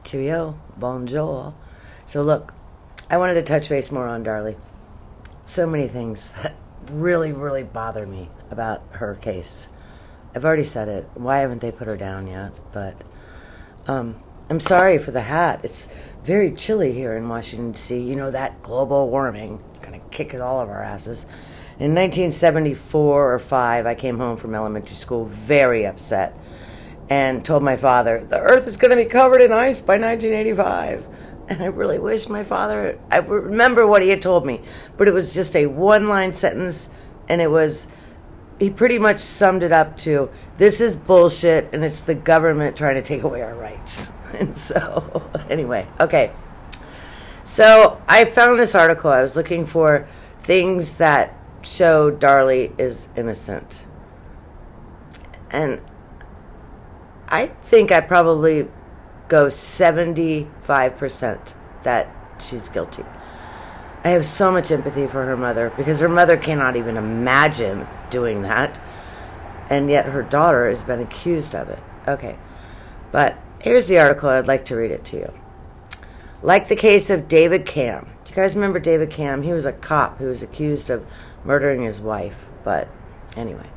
Cheerio, bonjour. So look, I wanted to touch base more on Darlie. So many things that really, really bother me about her case. I've already said it. Why haven't they put her down yet? But I'm sorry for the hat. It's very chilly here in Washington, D.C. You know, that global warming is going to kick all of our asses. In 1974 or 5, I came home from elementary school very upset and told my father, the earth is going to be covered in ice by 1985. And I really wish my father, I remember what he had told me, but it was just a one-line sentence, and he pretty much summed it up to, this is bullshit, and it's the government trying to take away our rights. And so, anyway, okay. So I found this article. I was looking for things that show Darlie is innocent. And I think I probably go 75% that she's guilty. I have so much empathy for her mother because her mother cannot even imagine doing that. And yet her daughter has been accused of it. Okay. But here's the article. I'd like to read it to you. Like the case of David Cam. Do you guys remember David Cam? He was a cop who was accused of murdering his wife. But anyway.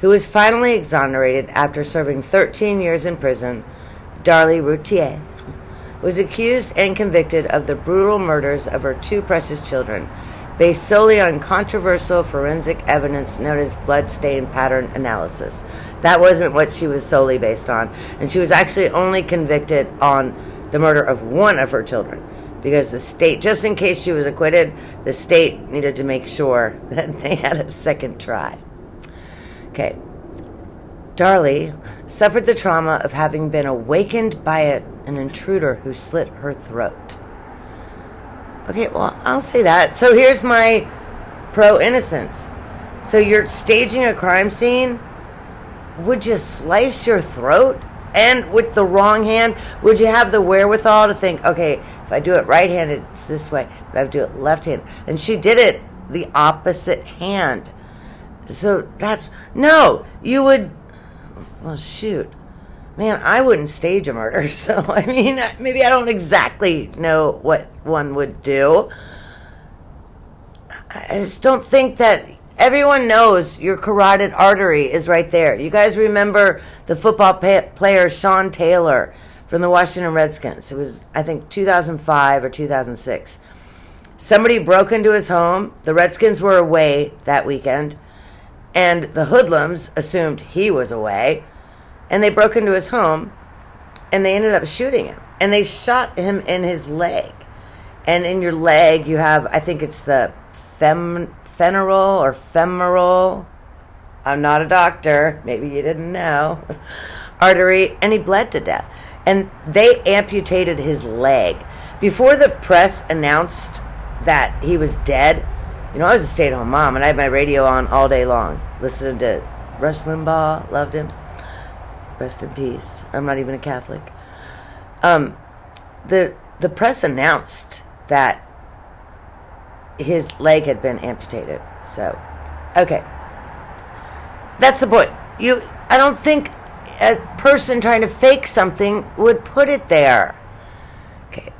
Who was finally exonerated after serving 13 years in prison. Darlie Routier was accused and convicted of the brutal murders of her two precious children, based solely on controversial forensic evidence known as blood-stain pattern analysis. That wasn't what she was solely based on, and she was actually only convicted on the murder of one of her children, because the state, just in case she was acquitted, the state needed to make sure that they had a second try. Okay. Darlie suffered the trauma of having been awakened by an intruder who slit her throat. Okay, well, I'll say that. So here's my pro-innocence. So you're staging a crime scene? Would you slice your throat? And with the wrong hand, would you have the wherewithal to think, okay, if I do it right-handed, it's this way, but I have to do it left-handed? And she did it the opposite hand. So no, you would, well, shoot. Man, I wouldn't stage a murder, so, I mean, maybe I don't exactly know what one would do. I just don't think that everyone knows your carotid artery is right there. You guys remember the football player Sean Taylor from the Washington Redskins. It was, I think, 2005 or 2006. Somebody broke into his home. The Redskins were away that weekend, and the hoodlums assumed he was away. And they broke into his home, and they ended up shooting him. And they shot him in his leg. And in your leg, you have, I think it's the femoral, I'm not a doctor, maybe you didn't know, artery, and he bled to death. And they amputated his leg. Before the press announced that he was dead, you know, I was a stay-at-home mom, and I had my radio on all day long, listening to Rush Limbaugh, loved him. Rest in peace. I'm not even a Catholic. The press announced that his leg had been amputated. So, okay. That's the point. I don't think a person trying to fake something would put it there. Okay.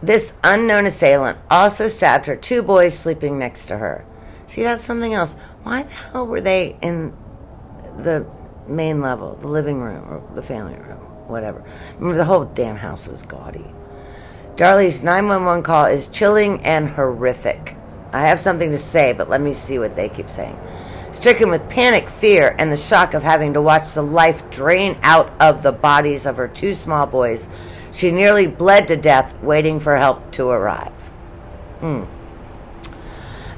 This unknown assailant also stabbed her two boys sleeping next to her. See, that's something else. Why the hell were they in the main level, the living room, or the family room, whatever? Remember, the whole damn house was gaudy. Darlie's 911 call is chilling and horrific. I have something to say, but let me see what they keep saying. Stricken with panic, fear, and the shock of having to watch the life drain out of the bodies of her two small boys, she nearly bled to death waiting for help to arrive.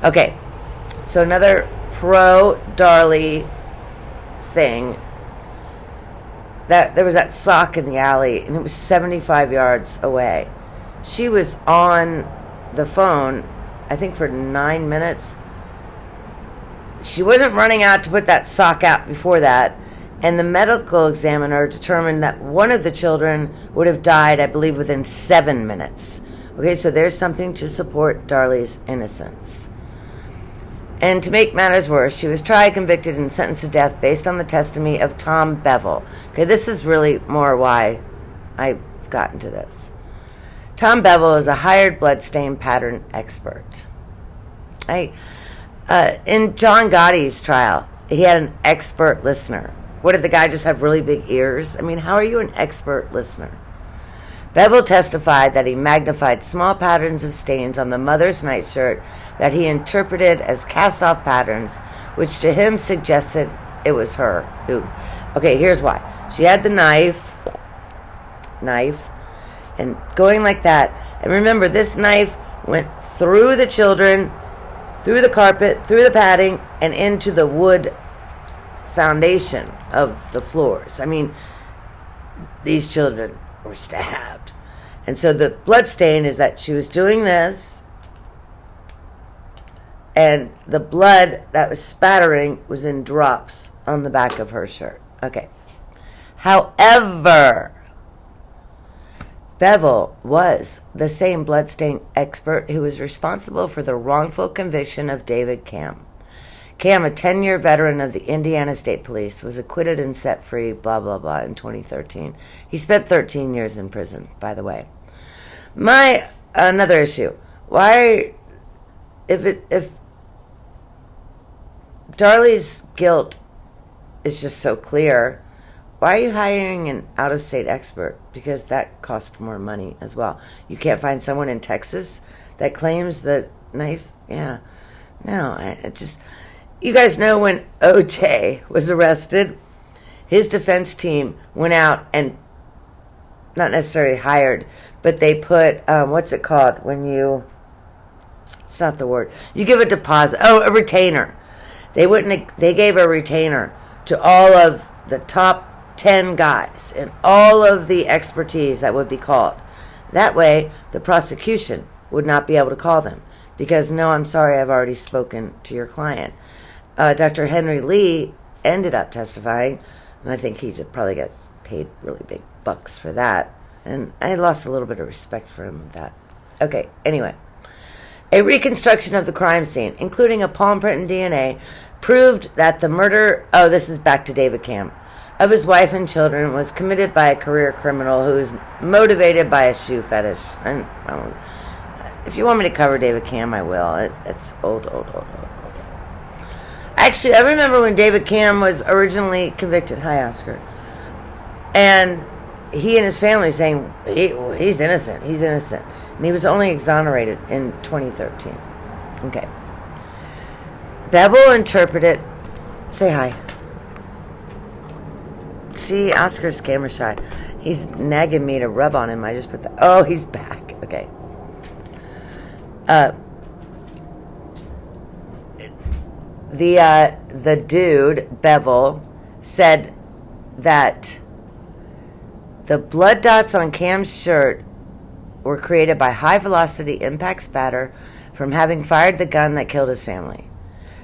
Okay, so another pro-Darlie thing, that there was that sock in the alley, and it was 75 yards away. She was on the phone, I think, for 9 minutes. She wasn't running out to put that sock out before that, and the medical examiner determined that one of the children would have died, I believe, within 7 minutes. Okay, so there's something to support Darlie's innocence. And to make matters worse, she was tried, convicted, and sentenced to death based on the testimony of Tom Bevel. Okay, this is really more why I've gotten to this. Tom Bevel is a hired bloodstain pattern expert. In John Gotti's trial, he had an expert listener. What, did the guy just have really big ears? I mean, how are you an expert listener? Bevel testified that he magnified small patterns of stains on the mother's nightshirt that he interpreted as cast-off patterns, which to him suggested it was her who... Okay, here's why. She had the knife, and going like that. And remember, this knife went through the children, through the carpet, through the padding, and into the wood foundation of the floors. I mean, these children were stabbed. And so the blood stain is that she was doing this, and the blood that was spattering was in drops on the back of her shirt. Okay. However, Bevel was the same bloodstain expert who was responsible for the wrongful conviction of David Cam. Cam, a 10-year veteran of the Indiana State Police, was acquitted and set free, blah, blah, blah, in 2013. He spent 13 years in prison, by the way. Another issue. Why, if Darlie's guilt is just so clear, why are you hiring an out-of-state expert? Because that costs more money as well. You can't find someone in Texas that claims the knife? Yeah. No, you guys know when OJ was arrested, his defense team went out and not necessarily hired, but they put, what's it called when you, it's not the word, you give a deposit, a retainer. They gave a retainer to all of the top 10 guys and all of the expertise that would be called. That way, the prosecution would not be able to call them because, no, I'm sorry, I've already spoken to your client. Dr. Henry Lee ended up testifying, and I think he probably gets paid really big bucks for that. And I lost a little bit of respect for him with that. Okay, anyway. A reconstruction of the crime scene, including a palm print and DNA, proved that the murder, this is back to David Cam, of his wife and children was committed by a career criminal who is motivated by a shoe fetish. And if you want me to cover David Cam, I will. It's old. Actually, I remember when David Cam was originally convicted. Hi, Oscar. And he and his family saying, he's innocent. And he was only exonerated in 2013. Okay. Bevel interpreted... Say hi. See, Oscar's camera shy. He's nagging me to rub on him. I just put the... Oh, he's back. Okay. The dude, Bevel, said that the blood dots on Cam's shirt were created by high-velocity impact spatter from having fired the gun that killed his family.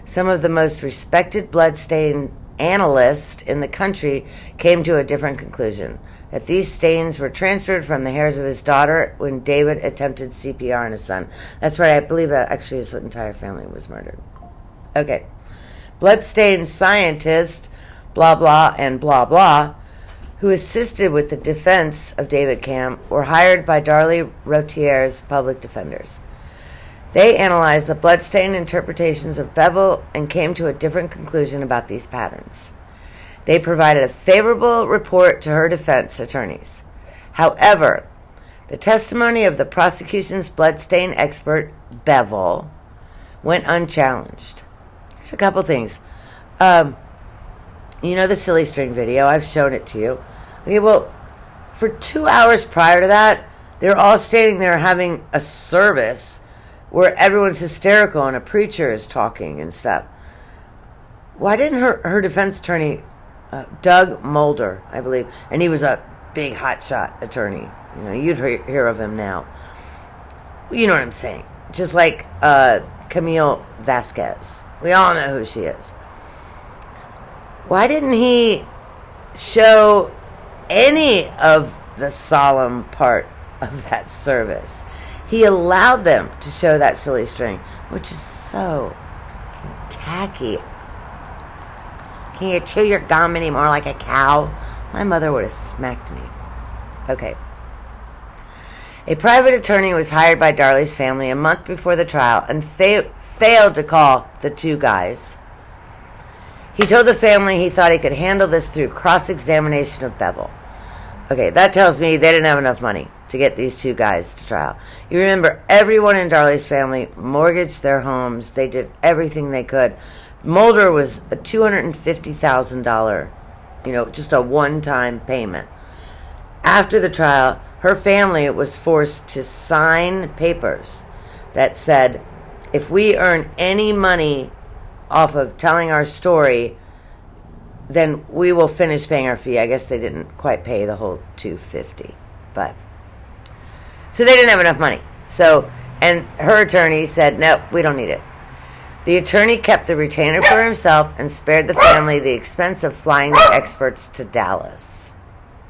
Some of the most respected bloodstain analysts in the country came to a different conclusion, that these stains were transferred from the hairs of his daughter when David attempted CPR on his son. That's right, I believe actually his entire family was murdered. Okay. Bloodstain scientist, blah, blah, and blah, blah, who assisted with the defense of David Cam, were hired by Darlie Routier's public defenders. They analyzed the bloodstain interpretations of Bevel and came to a different conclusion about these patterns. They provided a favorable report to her defense attorneys. However, the testimony of the prosecution's bloodstain expert, Bevel, went unchallenged. There's a couple things. You know the silly string video? I've shown it to you. Okay, well, for 2 hours prior to that, they're all standing there having a service where everyone's hysterical and a preacher is talking and stuff. Why didn't her defense attorney, Doug Mulder, I believe, and he was a big hotshot attorney. You know, you'd hear of him now. You know what I'm saying? Just like Camille Vasquez. We all know who she is. Why didn't he show any of the solemn part of that service? He allowed them to show that silly string, which is so tacky. Can you chew your gum anymore like a cow? My mother would have smacked me. Okay. A private attorney was hired by Darlie's family a month before the trial and failed to call the two guys. He told the family he thought he could handle this through cross-examination of Bevel. Okay, that tells me they didn't have enough money to get these two guys to trial. You remember, everyone in Darlie's family mortgaged their homes. They did everything they could. Mulder was a $250,000, just a one-time payment. After the trial, her family was forced to sign papers that said, if we earn any money off of telling our story, then we will finish paying our fee. I guess they didn't quite pay the whole $250, but so they didn't have enough money. So, and her attorney said, no, we don't need it. The attorney kept the retainer for himself and spared the family the expense of flying the experts to Dallas.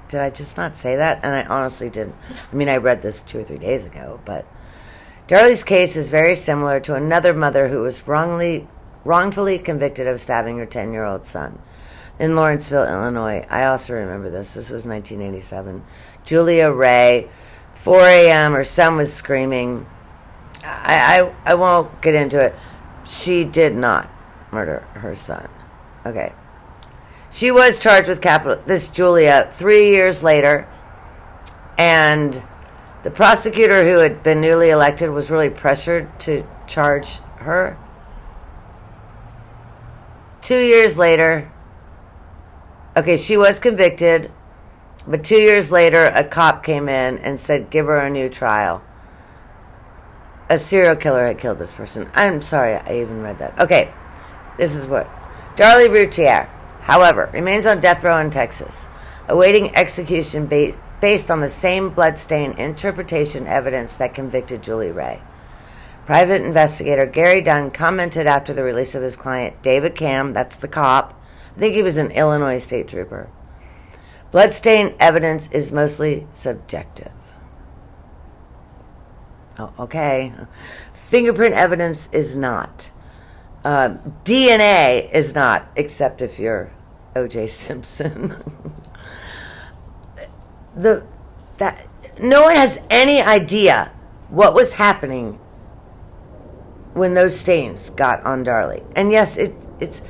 Did I just not say that? And I honestly didn't. I mean, I read this 2 or 3 days ago, but Darlie's case is very similar to another mother who was wrongfully convicted of stabbing her 10-year-old son in Lawrenceville, Illinois. I also remember this. This was 1987. Julia Ray, 4 a.m., her son was screaming. I won't get into it. She did not murder her son. Okay. She was charged with capital. This Julia, 3 years later, and the prosecutor who had been newly elected was really pressured to charge her. 2 years later, okay, she was convicted, but 2 years later, a cop came in and said, give her a new trial. A serial killer had killed this person. I'm sorry, I even read that. Okay, this is what. Darlie Routier, however, remains on death row in Texas, awaiting execution based on the same bloodstain interpretation evidence that convicted Julie Ray. Private investigator Gary Dunn commented after the release of his client, David Cam, that's the cop. I think he was an Illinois state trooper. Bloodstain evidence is mostly subjective. Oh, okay. Fingerprint evidence is not. DNA is not, except if you're O.J. Simpson. No one has any idea what was happening when those stains got on Darlie. And yes, it's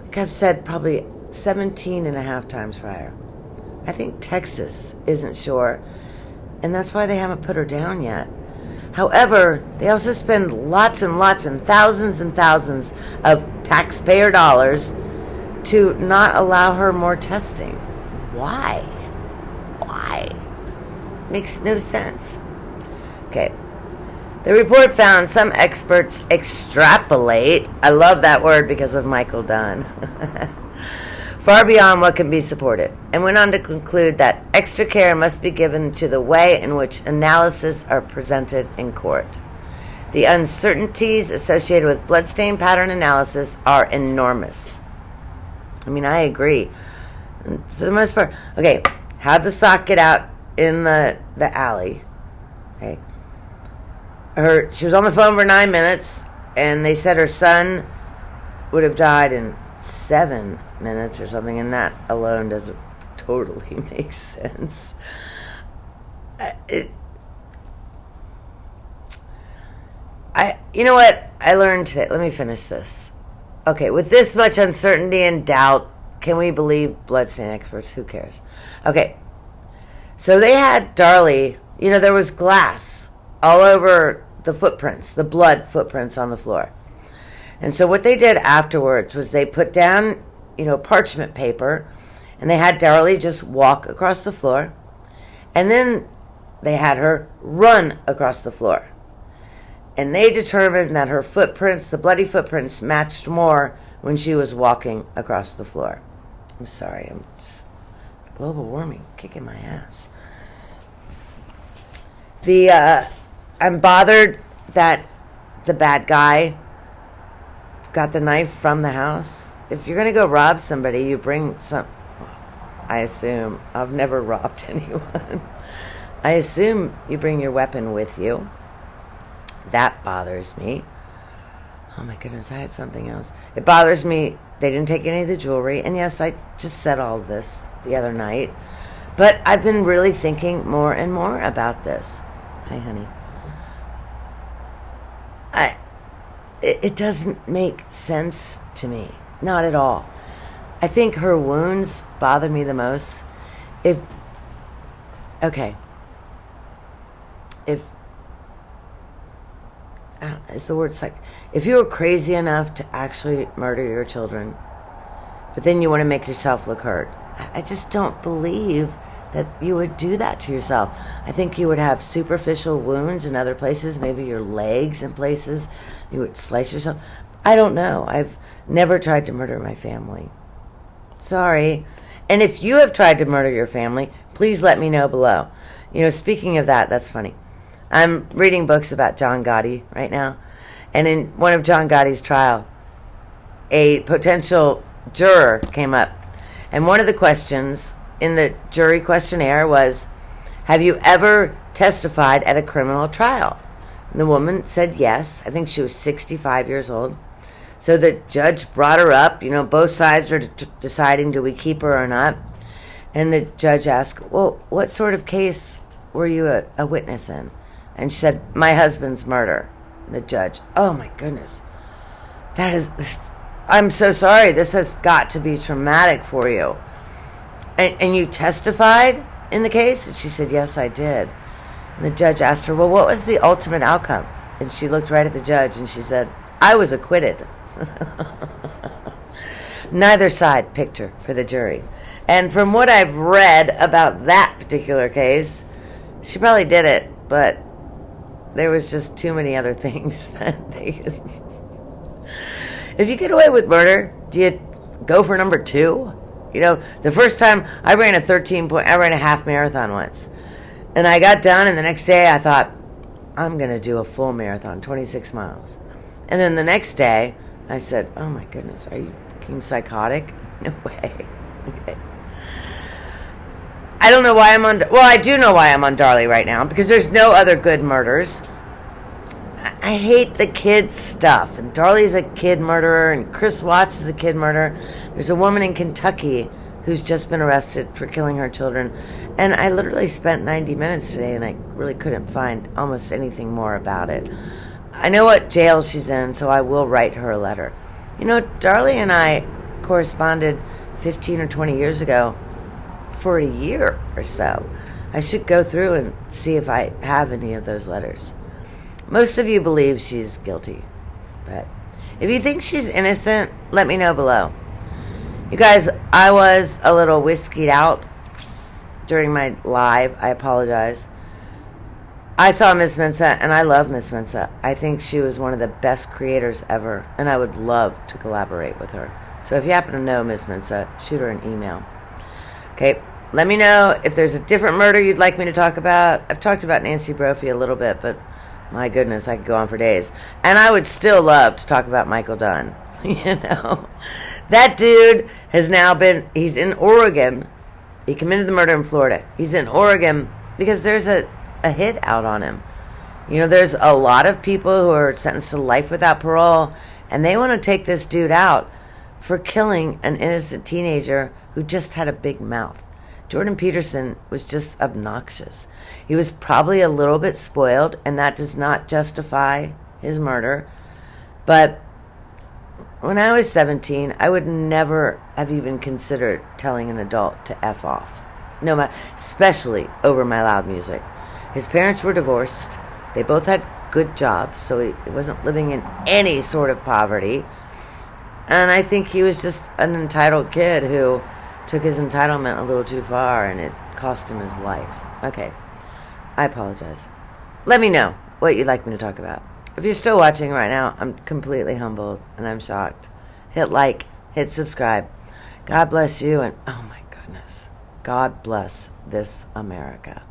like I've said probably 17 and a half times prior. I think Texas isn't sure, and that's why they haven't put her down yet. However, they also spend lots and lots and thousands of taxpayer dollars to not allow her more testing. Why? Makes no sense. Okay. The report found some experts extrapolate, I love that word because of Michael Dunn, far beyond what can be supported, and went on to conclude that extra care must be given to the way in which analyses are presented in court. The uncertainties associated with bloodstain pattern analysis are enormous. I mean, I agree. For the most part. Okay, how'd the sock get out in the alley? Okay. She was on the phone for 9 minutes, and they said her son would have died in 7 minutes or something, and that alone doesn't totally make sense. You know what I learned today? Let me finish this. Okay, with this much uncertainty and doubt, can we believe bloodstain experts? Who cares? Okay, so they had Darlie, there was glass all over the footprints, the blood footprints on the floor. And so what they did afterwards was they put down, parchment paper, and they had Darlie just walk across the floor, and then they had her run across the floor. And they determined that her footprints, the bloody footprints, matched more when she was walking across the floor. I'm sorry, global warming is kicking my ass. I'm bothered that the bad guy got the knife from the house. If you're going to go rob somebody, you bring some... I assume. I've never robbed anyone. I assume you bring your weapon with you. That bothers me. Oh my goodness, I had something else. It bothers me they didn't take any of the jewelry. And yes, I just said all of this the other night. But I've been really thinking more and more about this. Hi, honey. It doesn't make sense to me. Not at all. I think her wounds bother me the most. If it's the word psych. If you were crazy enough to actually murder your children, but then you want to make yourself look hurt, I just don't believe that you would do that to yourself. I think you would have superficial wounds in other places, maybe your legs in places. You would slice yourself. I don't know. I've never tried to murder my family. Sorry. And if you have tried to murder your family, please let me know below. Speaking of that, that's funny. I'm reading books about John Gotti right now. And in one of John Gotti's trial, a potential juror came up. And one of the questions in the jury questionnaire was, have you ever testified at a criminal trial? And the woman said yes. I think she was 65 years old. So the judge brought her up. Both sides are deciding, do we keep her or not? And the judge asked, well, what sort of case were you a witness in? And she said, my husband's murder. And the judge, oh my goodness. I'm so sorry. This has got to be traumatic for you. And you testified in the case? And she said, yes, I did. And the judge asked her, well, what was the ultimate outcome? And she looked right at the judge and she said, I was acquitted. Neither side picked her for the jury. And from what I've read about that particular case, she probably did it, but there was just too many other things that they... If you get away with murder, do you go for number 2? The first time I ran a half marathon once. And I got done, and the next day I thought, I'm going to do a full marathon, 26 miles. And then the next day, I said, oh my goodness, are you fucking psychotic? No way. Okay. I don't know why I do know why I'm on Darlie right now, because there's no other good murders. I hate the kids stuff, and Darlie's a kid murderer, and Chris Watts is a kid murderer. There's a woman in Kentucky who's just been arrested for killing her children, and I literally spent 90 minutes today, and I really couldn't find almost anything more about it. I know what jail she's in, so I will write her a letter. Darlie and I corresponded 15 or 20 years ago for a year or so. I should go through and see if I have any of those letters. Most of you believe she's guilty, but if you think she's innocent, let me know below. You guys, I was a little whiskeyed out during my live. I apologize. I saw Miss Mensa, and I love Miss Mensa. I think she was one of the best creators ever, and I would love to collaborate with her. So if you happen to know Miss Mensa, shoot her an email. Okay, let me know if there's a different murder you'd like me to talk about. I've talked about Nancy Brophy a little bit, but my goodness, I could go on for days. And I would still love to talk about Michael Dunn. That dude has now he's in Oregon. He committed the murder in Florida. He's in Oregon because there's a hit out on him. There's a lot of people who are sentenced to life without parole, and they want to take this dude out for killing an innocent teenager who just had a big mouth. Jordan Peterson was just obnoxious. He was probably a little bit spoiled, and that does not justify his murder. But when I was 17, I would never have even considered telling an adult to F off. No matter, especially over my loud music. His parents were divorced. They both had good jobs, so he wasn't living in any sort of poverty. And I think he was just an entitled kid who took his entitlement a little too far, and it cost him his life. Okay, I apologize. Let me know what you'd like me to talk about. If you're still watching right now, I'm completely humbled, and I'm shocked. Hit like, hit subscribe. God bless you, and oh my goodness, God bless this America.